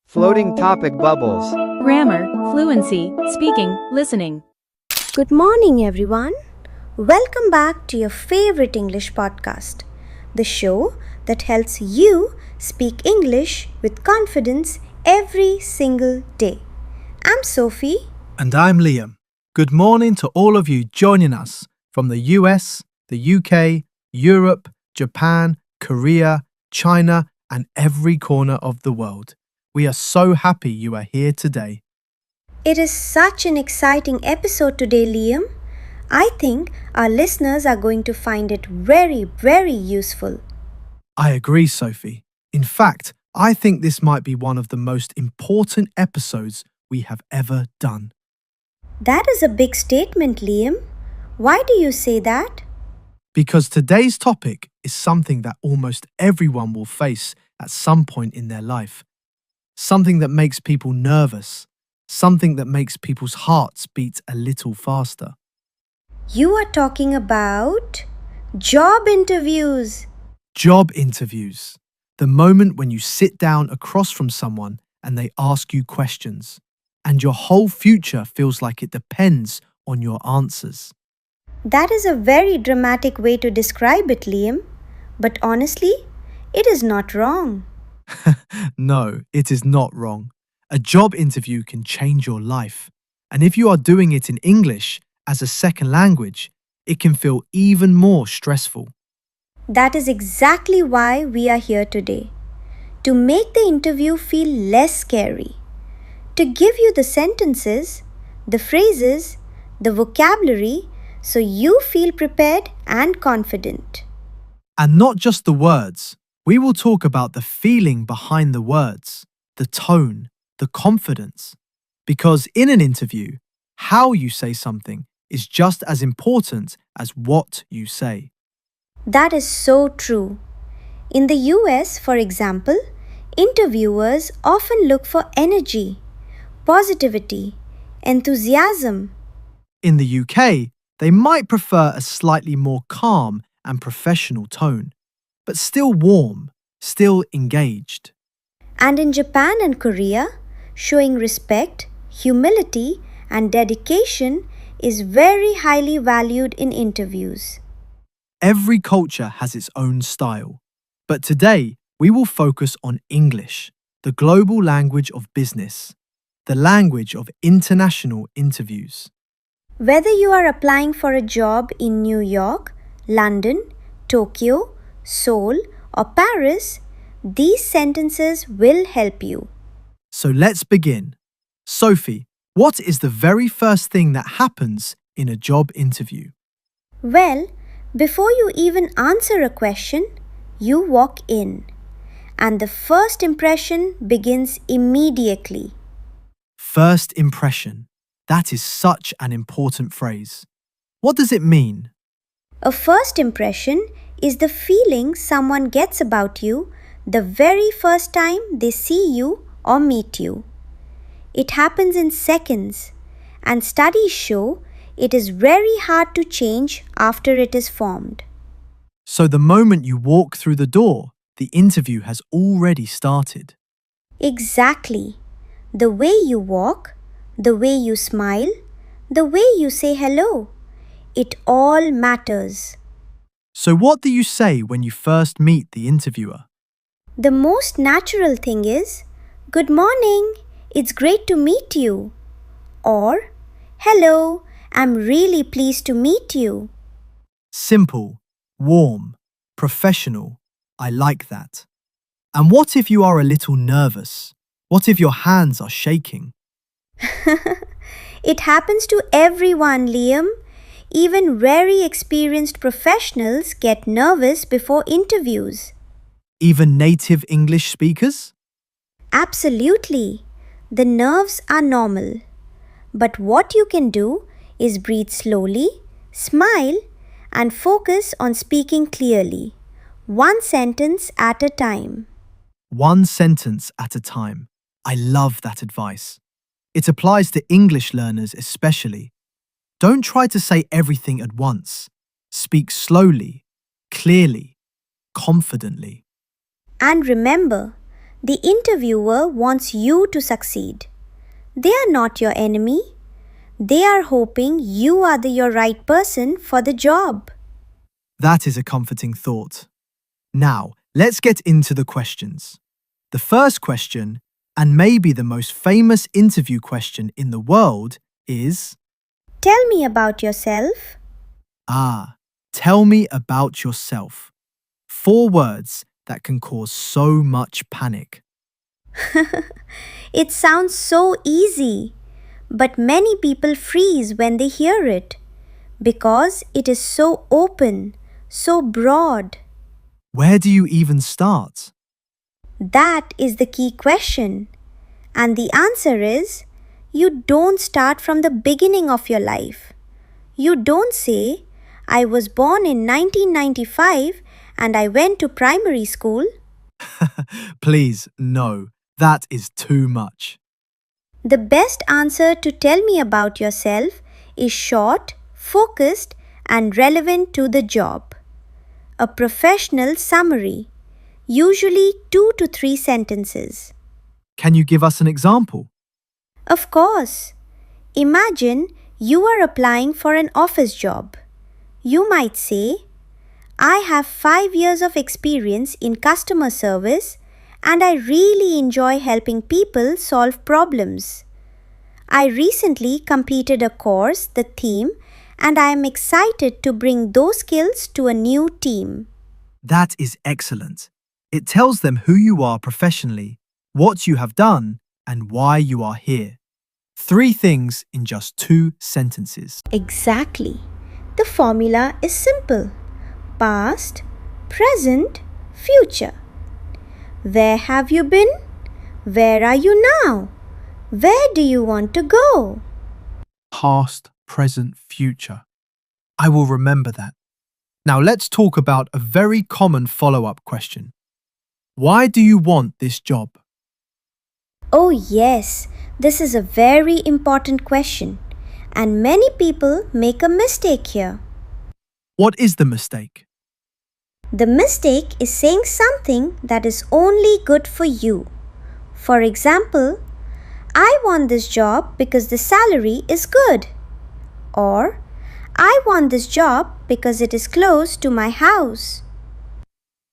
Floating topic bubbles. Grammar, fluency, speaking, listening. Good morning, everyone. Welcome back to your favorite English podcast, the show that helps you speak English with confidence every single day. I'm Sophie. And I'm Liam. Good morning to all of you joining us from the US, the UK, Europe, Japan, Korea, China, and every corner of the world. We are so happy you are here today. It is such an exciting episode today, Liam. I think our listeners are going to find it very, very useful. I agree, Sophie. In fact, I think this might be one of the most important episodes we have ever done. That is a big statement, Liam. Why do you say that? Because today's topic is something that almost everyone will face at some point in their life. Something that makes people nervous. Something that makes people's hearts beat a little faster. You are talking about job interviews. Job interviews. The moment when you sit down across from someone and they ask you questions, and your whole future feels like it depends on your answers. That is a very dramatic way to describe it, Liam. But honestly, it is not wrong. No, it is not wrong. A job interview can change your life. And if you are doing it in English as a second language, it can feel even more stressful. That is exactly why we are here today. To make the interview feel less scary. To give you the sentences, the phrases, the vocabulary, so you feel prepared and confident. And not just the words. We will talk about the feeling behind the words, the tone, the confidence. Because in an interview, how you say something is just as important as what you say. That is so true. In the US, for example, interviewers often look for energy, positivity, enthusiasm. In the UK, they might prefer a slightly more calm and professional tone, but still warm, still engaged. And in Japan and Korea, showing respect, humility, and dedication is very highly valued in interviews. Every culture has its own style, but today we will focus on English, the global language of business, the language of international interviews. Whether you are applying for a job in New York, London, Tokyo, Seoul, or Paris, these sentences will help you. So let's begin. Sophie, what is the very first thing that happens in a job interview? Well, before you even answer a question, you walk in. And the first impression begins immediately. First impression. That is such an important phrase. What does it mean? A first impression is the feeling someone gets about you the very first time they see you or meet you. It happens in seconds, and studies show it is very hard to change after it is formed. So the moment you walk through the door, the interview has already started. Exactly. The way you walk, the way you smile, the way you say hello, it all matters. So what do you say when you first meet the interviewer? The most natural thing is, "Good morning, it's great to meet you." Or, "Hello, I'm really pleased to meet you." Simple, warm, professional. I like that. And what if you are a little nervous? What if your hands are shaking? It happens to everyone, Liam. Even very experienced professionals get nervous before interviews. Even native English speakers? Absolutely. The nerves are normal. But what you can do is breathe slowly, smile, and focus on speaking clearly. One sentence at a time. One sentence at a time. I love that advice. It applies to English learners especially. Don't try to say everything at once. Speak slowly, clearly, confidently. And remember, The interviewer wants you to succeed. They are not your enemy. They are hoping you are your right person for the job. That is a comforting thought. Now, let's get into the questions. The first question, and maybe the most famous interview question in the world, is Tell me about yourself. Tell me about yourself. 4 words that can cause so much panic. It sounds so easy, but many people freeze when they hear it because it is so open, so broad. Where do you even start? That is the key question. And the answer is you don't start from the beginning of your life. You don't say, I was born in 1995 and I went to primary school. Please, no. That is too much. The best answer to tell me about yourself is short, focused, and relevant to the job. A professional summary, usually 2 to 3 sentences. Can you give us an example? Of course. Imagine you are applying for an office job. You might say, I have 5 years of experience in customer service and I really enjoy helping people solve problems. I recently completed a course, The Theme, and I am excited to bring those skills to a new team. That is excellent. It tells them who you are professionally, what you have done, and why you are here. 3 things in just 2 sentences. Exactly. The formula is simple. Past, present, future. Where have you been? Where are you now? Where do you want to go? Past, present, future. I will remember that. Now let's talk about a very common follow-up question. Why do you want this job? Oh yes, this is a very important question, and many people make a mistake here. What is the mistake? The mistake is saying something that is only good for you. For example, I want this job because the salary is good. Or, I want this job because it is close to my house.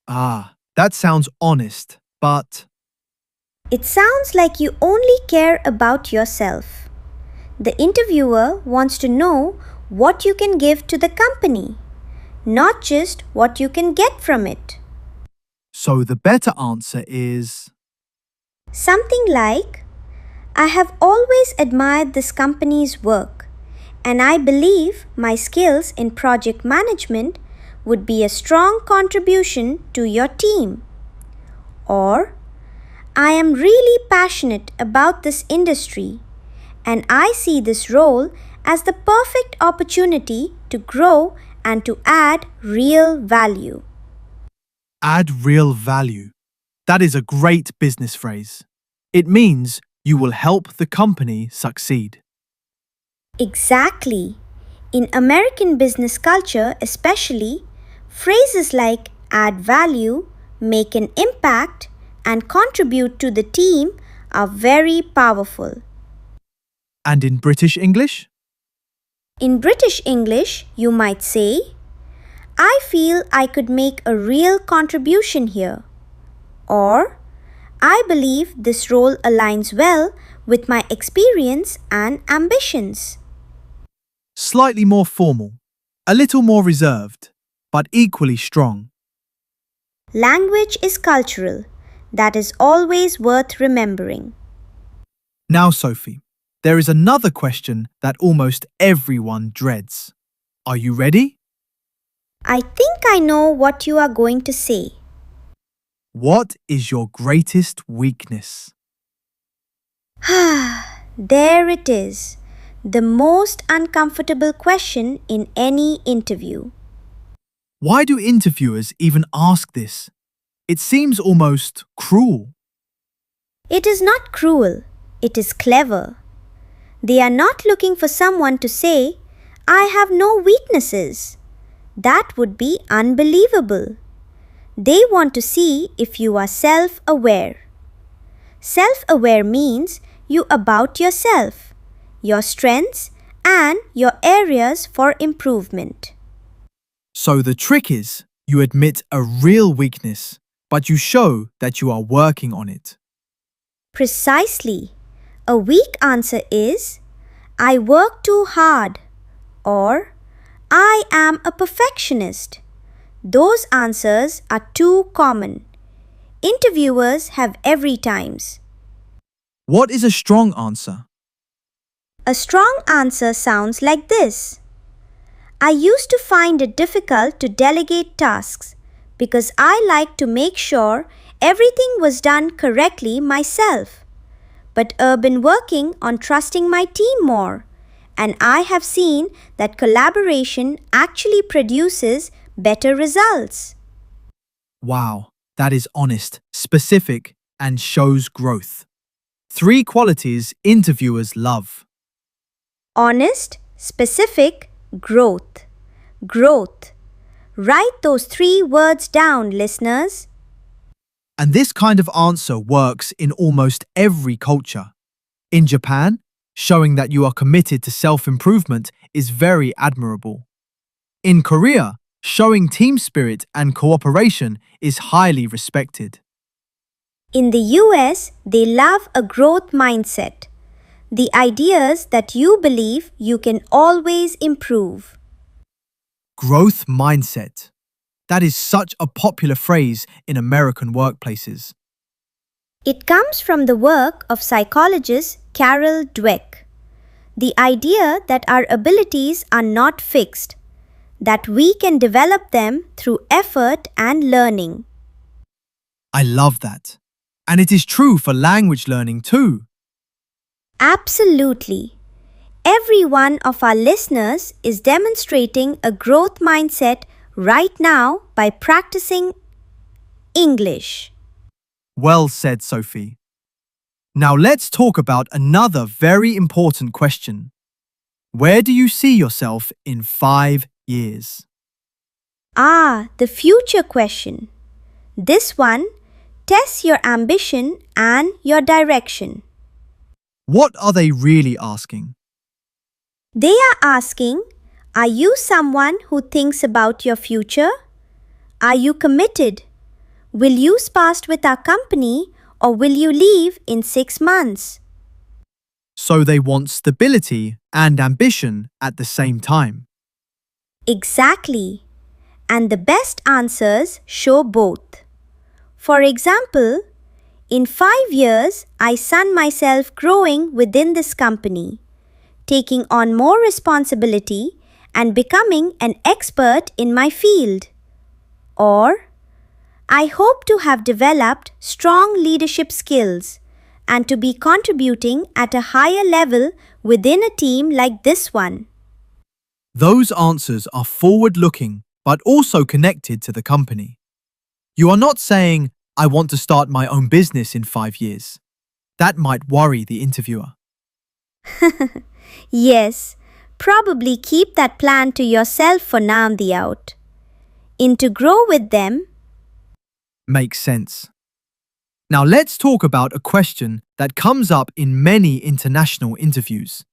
That sounds honest, but It sounds like you only care about yourself. The interviewer wants to know what you can give to the company, not just what you can get from it. so the better answer is Something like, I have always admired this company's work, and I believe my skills in project management would be a strong contribution to your team. Or, I am really passionate about this industry, and I see this role as the perfect opportunity to grow and to add real value. add real value. That is a great business phrase. It means you will help the company succeed. Exactly. In American business culture, especially, phrases like add value, make an impact, and contribute to the team are very powerful. And in British English? In British English, you might say, I feel I could make a real contribution here. Or, I believe this role aligns well with my experience and ambitions. Slightly more formal, a little more reserved, but equally strong. Language is cultural. That is always worth remembering. Now, Sophie, there is another question that almost everyone dreads. Are you ready? I think I know what you are going to say. What is your greatest weakness? There it is. The most uncomfortable question in any interview. Why do interviewers even ask this? It seems almost cruel. It is not cruel. It is clever. They are not looking for someone to say, I have no weaknesses. That would be unbelievable. They want to see if you are self-aware. Self-aware means you about yourself, your strengths, and your areas for improvement. So the trick is you admit a real weakness, but you show that you are working on it. Precisely. A weak answer is, I work too hard, or I am a perfectionist. Those answers are too common. Interviewers have every times. What is a strong answer? A strong answer sounds like this. I used to find it difficult to delegate tasks because I like to make sure everything was done correctly myself. But I've been working on trusting my team more, and I have seen that collaboration actually produces better results. Wow, that is honest, specific, and shows growth. 3 qualities interviewers love. Honest, specific, growth. Growth. Write those 3 words down, listeners. And this kind of answer works in almost every culture. In Japan, showing that you are committed to self-improvement is very admirable. In Korea, showing team spirit and cooperation is highly respected. In the US, they love a growth mindset. The ideas that you believe you can always improve. Growth mindset. That is such a popular phrase in American workplaces. It comes from the work of psychologist Carol Dweck. The idea that our abilities are not fixed, that we can develop them through effort and learning. I love that. And it is true for language learning too. Absolutely. Every one of our listeners is demonstrating a growth mindset right now by practicing English. Well said, Sophie. Now let's talk about another very important question. Where do you see yourself in 5 years? Ah, the future question. This one tests your ambition and your direction. What are they really asking? They are asking, are you someone who thinks about your future? Are you committed? Will you spast with our company or will you leave in 6 months? So they want stability and ambition at the same time. Exactly. And the best answers show both. For example, in 5 years, I see myself growing within this company, taking on more responsibility and becoming an expert in my field. Or, I hope to have developed strong leadership skills and to be contributing at a higher level within a team like this one. Those answers are forward-looking but also connected to the company. You are not saying, I want to start my own business in 5 years. That might worry the interviewer. Yes, probably keep that plan to yourself for now the out. In to grow with them. Makes sense. Now let's talk about a question that comes up in many international interviews,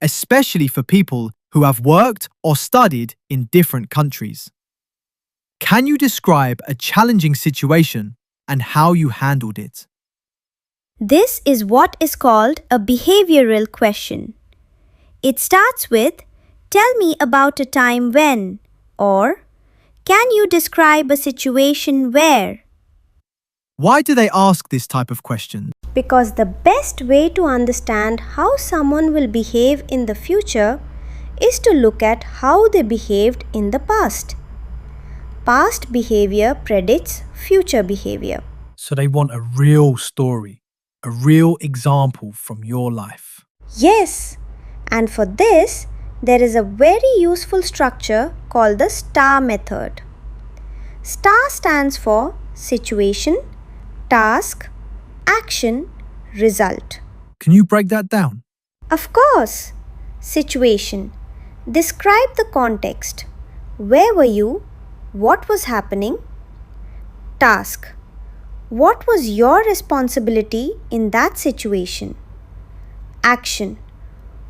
especially for people who have worked or studied in different countries. Can you describe a challenging situation and how you handled it? This is what is called a behavioral question. It starts with, tell me about a time when, or can you describe a situation where? Why do they ask this type of question? Because the best way to understand how someone will behave in the future is to look at how they behaved in the past. Past behavior predicts future behavior. So they want a real story, a real example from your life. Yes, and for this, there is a very useful structure called the STAR method. STAR stands for situation, task, action, result. Can you break that down? Of course. Situation. Describe the context. Where were you? What was happening? Task. What was your responsibility in that situation? Action.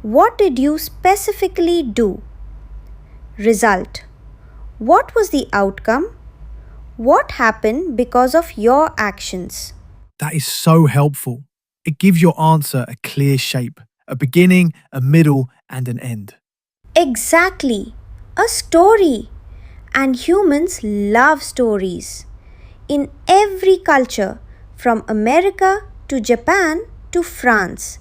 What did you specifically do? Result. What was the outcome? What happened because of your actions? That is so helpful. It gives your answer a clear shape, a beginning, a middle, and an end. Exactly. A story. And humans love stories. In every culture, from America to Japan to France,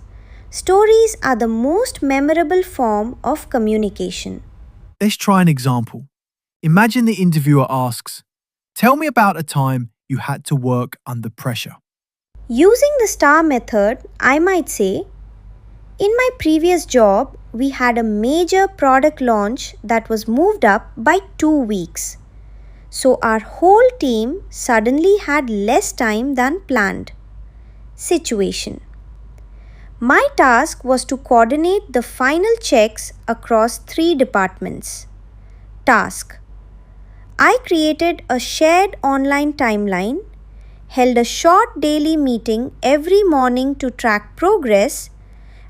stories are the most memorable form of communication. Let's try an example. Imagine the interviewer asks, "Tell me about a time you had to work under pressure." Using the STAR method, I might say, in my previous job, we had a major product launch that was moved up by 2 weeks. So our whole team suddenly had less time than planned. Situation. My task was to coordinate the final checks across 3 departments. Task. I created a shared online timeline, held a short daily meeting every morning to track progress,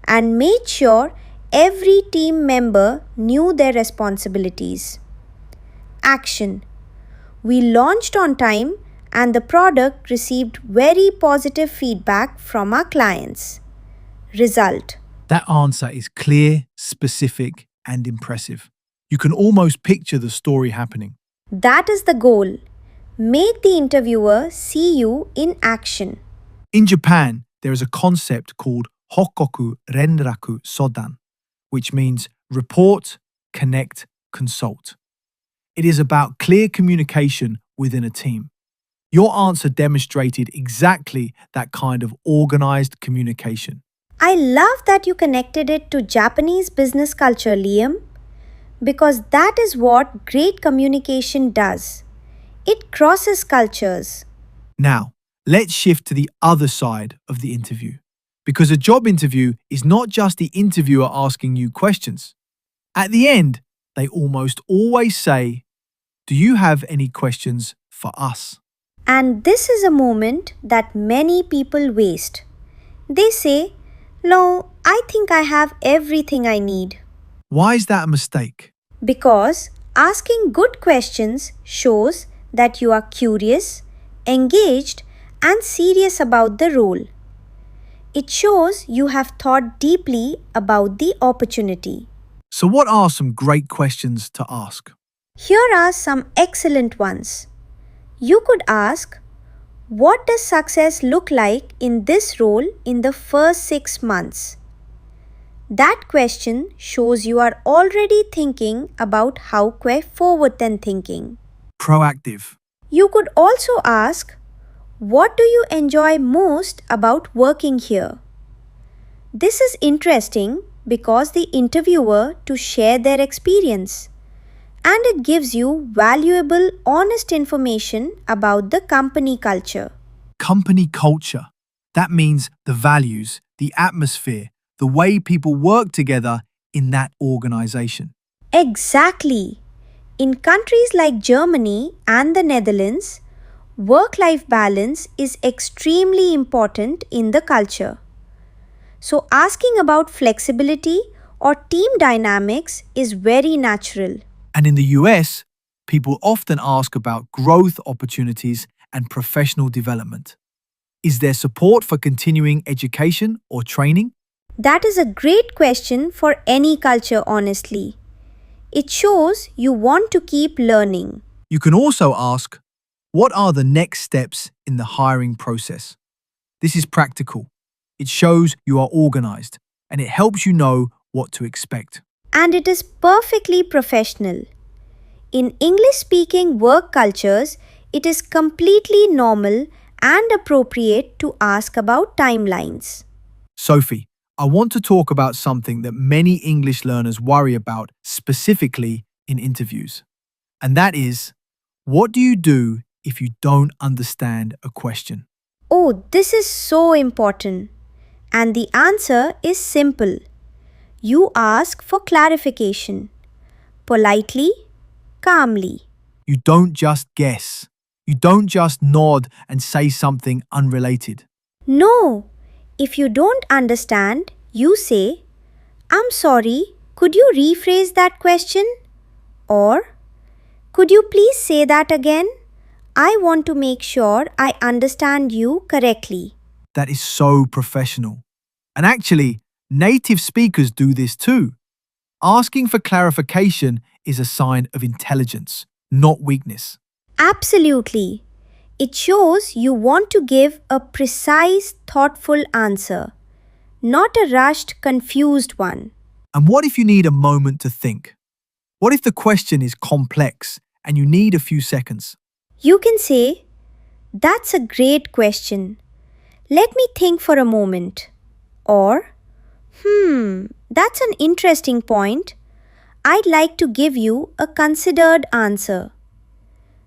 and made sure every team member knew their responsibilities. Action. We launched on time and the product received very positive feedback from our clients. Result. That answer is clear, specific, and impressive. You can almost picture the story happening. That is the goal. Make the interviewer see you in action. In Japan, there is a concept called Hokoku Renraku Sodan, which means report, connect, consult. It is about clear communication within a team. Your answer demonstrated exactly that kind of organized communication. I love that you connected it to Japanese business culture, Liam, because that is what great communication does. It crosses cultures. Now, let's shift to the other side of the interview. Because a job interview is not just the interviewer asking you questions. At the end, they almost always say, "Do you have any questions for us?" And this is a moment that many people waste. They say, "No, I think I have everything I need." Why is that a mistake? Because asking good questions shows that you are curious, engaged, and serious about the role. It shows you have thought deeply about the opportunity. So, what are some great questions to ask? Here are some excellent ones. You could ask, what does success look like in this role in the first 6 months? That question shows you are already thinking about how forward than thinking. Proactive. You could also ask, what do you enjoy most about working here? This is interesting because the interviewer to share their experience and it gives you valuable honest information about the company culture. Company culture. That means the values, the atmosphere, the way people work together in that organization. Exactly. In countries like Germany and the Netherlands, work-life balance is extremely important in the culture. So asking about flexibility or team dynamics is very natural. And in the US, people often ask about growth opportunities and professional development. Is there support for continuing education or training? That is a great question for any culture, honestly. It shows you want to keep learning. You can also ask, what are the next steps in the hiring process? This is practical. It shows you are organized and it helps you know what to expect. And it is perfectly professional. In English speaking work cultures, it is completely normal and appropriate to ask about timelines. Sophie, I want to talk about something that many English learners worry about specifically in interviews. And that is, what do you do if you don't understand a question? Oh, this is so important. And the answer is simple. You ask for clarification. Politely, calmly. You don't just guess. You don't just nod and say something unrelated. No, if you don't understand, you say, I'm sorry, could you rephrase that question? Or, could you please say that again? I want to make sure I understand you correctly. That is so professional. And actually, native speakers do this too. Asking for clarification is a sign of intelligence, not weakness. Absolutely. It shows you want to give a precise, thoughtful answer, not a rushed, confused one. And what if you need a moment to think? What if the question is complex and you need a few seconds? You can say, that's a great question. Let me think for a moment. Or, that's an interesting point. I'd like to give you a considered answer.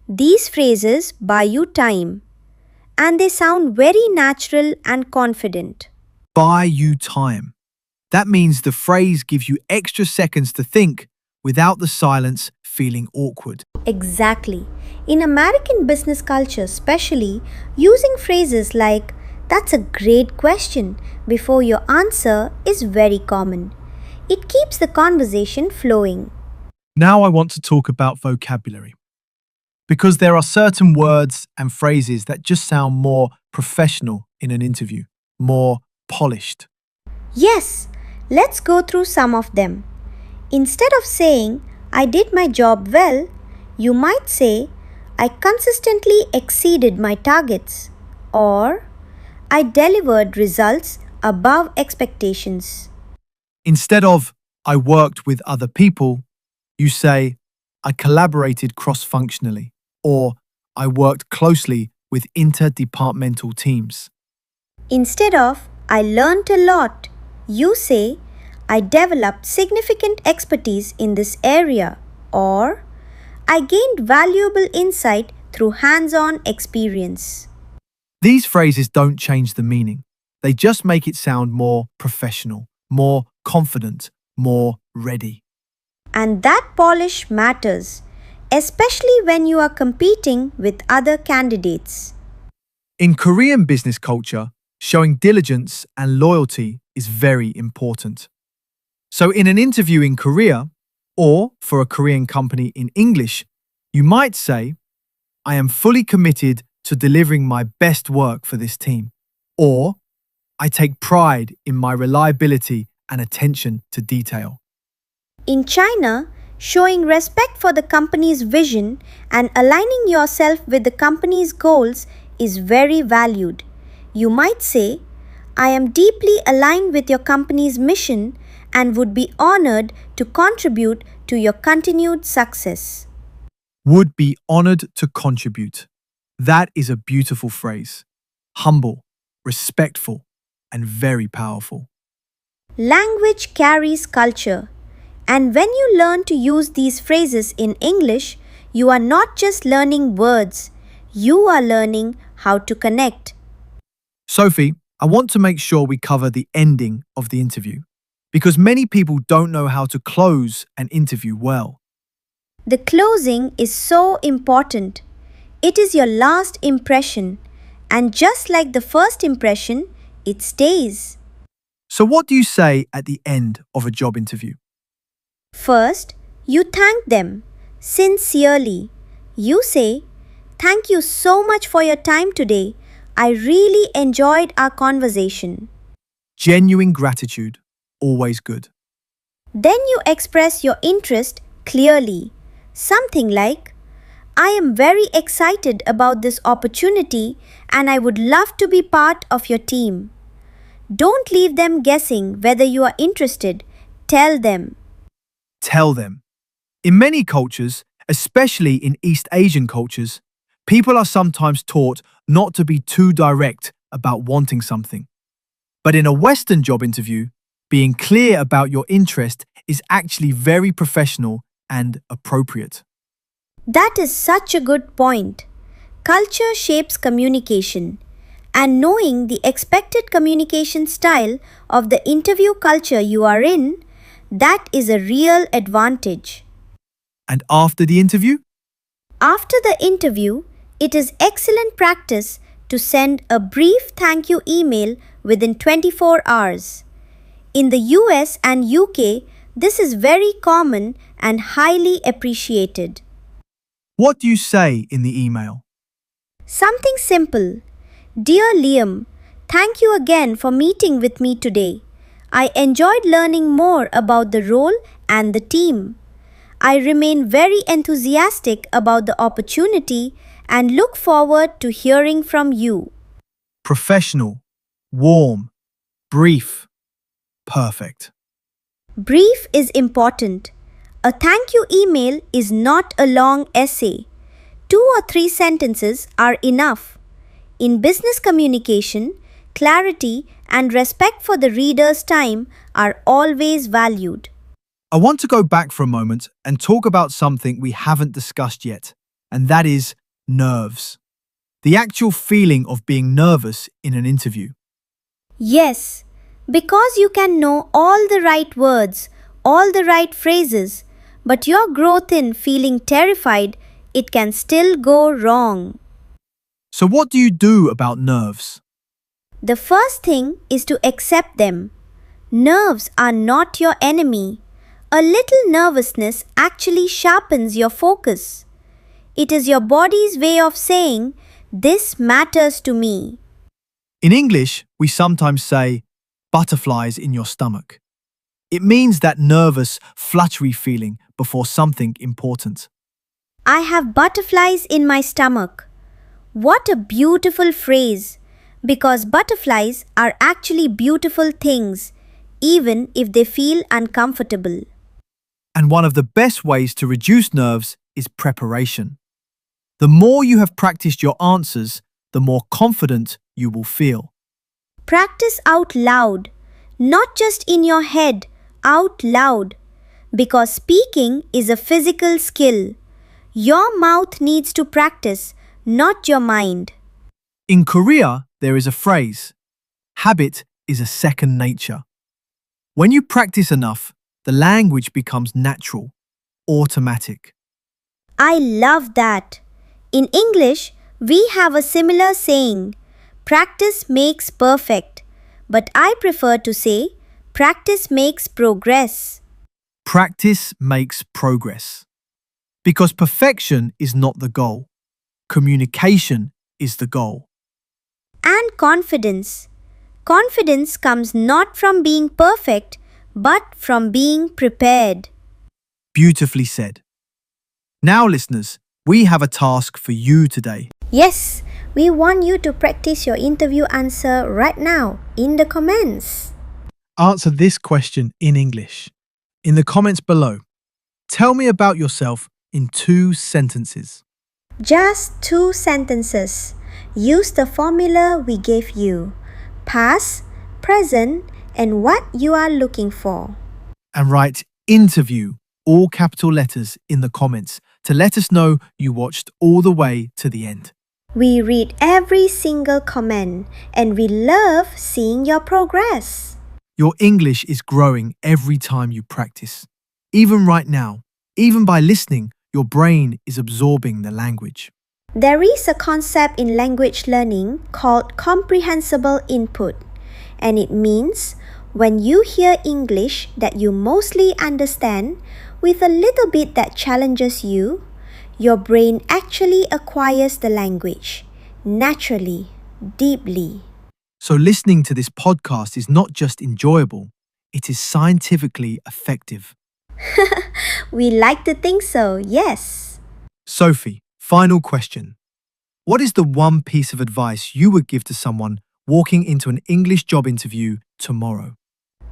These phrases buy you time, and they sound very natural and confident. Buy you time. That means the phrase gives you extra seconds to think without the silence feeling awkward. Exactly. In American business culture, especially, using phrases like, that's a great question, before your answer is very common. It keeps the conversation flowing. Now I want to talk about vocabulary. Because there are certain words and phrases that just sound more professional in an interview, more polished. Yes, let's go through some of them. Instead of saying, I did my job well, you might say, I consistently exceeded my targets, or I delivered results above expectations. Instead of I worked with other people, you say I collaborated cross-functionally or I worked closely with interdepartmental teams. Instead of I learned a lot, you say I developed significant expertise in this area, or I gained valuable insight through hands-on experience. These phrases don't change the meaning. They just make it sound more professional, more confident, more ready. And that polish matters, especially when you are competing with other candidates. In Korean business culture, showing diligence and loyalty is very important. So in an interview in Korea, or for a Korean company in English, you might say, I am fully committed to delivering my best work for this team. Or, I take pride in my reliability and attention to detail. In China, showing respect for the company's vision and aligning yourself with the company's goals is very valued. You might say, I am deeply aligned with your company's mission and would be honored to contribute to your continued success. Would be honored to contribute. That is a beautiful phrase. Humble, respectful, and very powerful. Language carries culture, and when you learn to use these phrases in English, you are not just learning words, you are learning how to connect. Sophie, I want to make sure we cover the ending of the interview because many people don't know how to close an interview well. The closing is so important. It is your last impression, and just like the first impression, it stays. So, what do you say at the end of a job interview? First, you thank them sincerely. You say, thank you so much for your time today. I really enjoyed our conversation. Genuine gratitude, always good. Then you express your interest clearly. Something like, I am very excited about this opportunity and I would love to be part of your team. Don't leave them guessing whether you are interested. Tell them. Tell them. In many cultures, especially in East Asian cultures, people are sometimes taught not to be too direct about wanting something. But in a Western job interview, being clear about your interest is actually very professional and appropriate. That is such a good point. Culture shapes communication, and knowing the expected communication style of the interview culture you are in, that is a real advantage. And after the interview? After the interview, It is excellent practice to send a brief thank you email within 24 hours. In the US and UK, this is very common and highly appreciated. What do you say in the email? Something simple. Dear Liam, thank you again for meeting with me today. I enjoyed learning more about the role and the team. I remain very enthusiastic about the opportunity and look forward to hearing from you. Professional, warm, brief, perfect. Brief is important. A thank you email is not a long essay. 2 or 3 sentences are enough. In business communication, clarity and respect for the reader's time are always valued. I want to go back for a moment and talk about something we haven't discussed yet, and that is nerves. The actual feeling of being nervous in an interview. Yes, because you can know all the right words, all the right phrases, but your growth in feeling terrified, it can still go wrong. So what do you do about nerves? The first thing is to accept them. Nerves are not your enemy. A little nervousness actually sharpens your focus. It is your body's way of saying, "This matters to me." In English, we sometimes say butterflies in your stomach. It means that nervous, fluttery feeling before something important. I have butterflies in my stomach. What a beautiful phrase, because butterflies are actually beautiful things, even if they feel uncomfortable. And one of the best ways to reduce nerves is preparation. The more you have practiced your answers, the more confident you will feel. Practice out loud, not just in your head, out loud, because speaking is a physical skill. Your mouth needs to practice, not your mind. In Korea, there is a phrase, habit is a second nature. When you practice enough, the language becomes natural, automatic. I love that. In English, we have a similar saying, practice makes perfect, but I prefer to say, practice makes progress. Practice makes progress. Because perfection is not the goal. Communication is the goal. And confidence. Confidence comes not from being perfect, but from being prepared. Beautifully said. Now, listeners, we have a task for you today. Yes, we want you to practice your interview answer right now in the comments. Answer this question in English. In the comments below, tell me about yourself in 2 sentences. Just 2 sentences. Use the formula we gave you. Past, present, and what you are looking for. And write interview, all capital letters, in the comments to let us know you watched all the way to the end. We read every single comment and we love seeing your progress. Your English is growing every time you practice. Even right now, even by listening, your brain is absorbing the language. There is a concept in language learning called comprehensible input, and it means when you hear English that you mostly understand with a little bit that challenges you, your brain actually acquires the language naturally, deeply. So listening to this podcast is not just enjoyable, it is scientifically effective. We like to think so, yes. Sophie, final question. What is the one piece of advice you would give to someone walking into an English job interview tomorrow?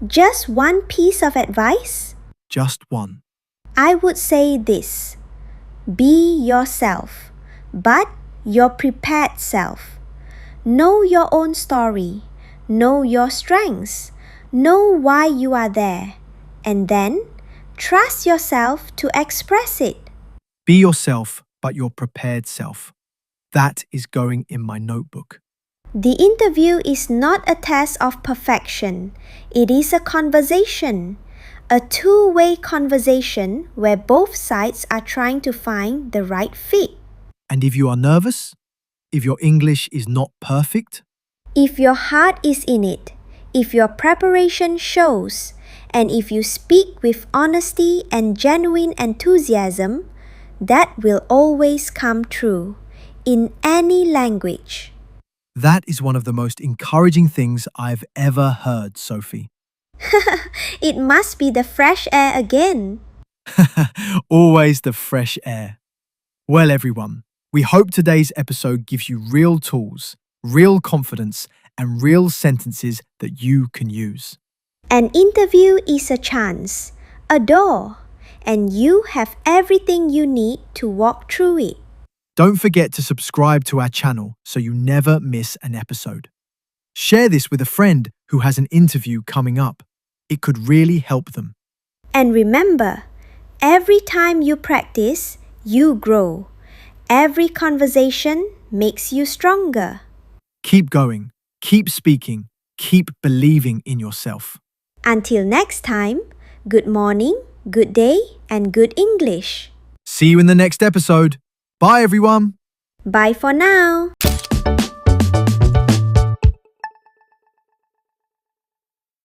Just one piece of advice? Just one. I would say this. Be yourself, but your prepared self. Know your own story. Know your strengths. Know why you are there. And then, trust yourself to express it. Be yourself, but your prepared self. That is going in my notebook. The interview is not a test of perfection. It is a conversation. A two-way conversation where both sides are trying to find the right fit. And if you are nervous, if your English is not perfect, If your heart is in it, if your preparation shows, and if you speak with honesty and genuine enthusiasm, that will always come true in any language. that is one of the most encouraging things I've ever heard, Sophie. It must be the fresh air again. Always the fresh air. Well, everyone, we hope today's episode gives you real tools, real confidence, and real sentences that you can use. An interview is a chance, a door, and you have everything you need to walk through it. Don't forget to subscribe to our channel so you never miss an episode. Share this with a friend who has an interview coming up. It could really help them. And remember, every time you practice, you grow. Every conversation makes you stronger. Keep going, keep speaking, keep believing in yourself. Until next time, good morning, good day, and good English. See you in the next episode. Bye, everyone. Bye for now.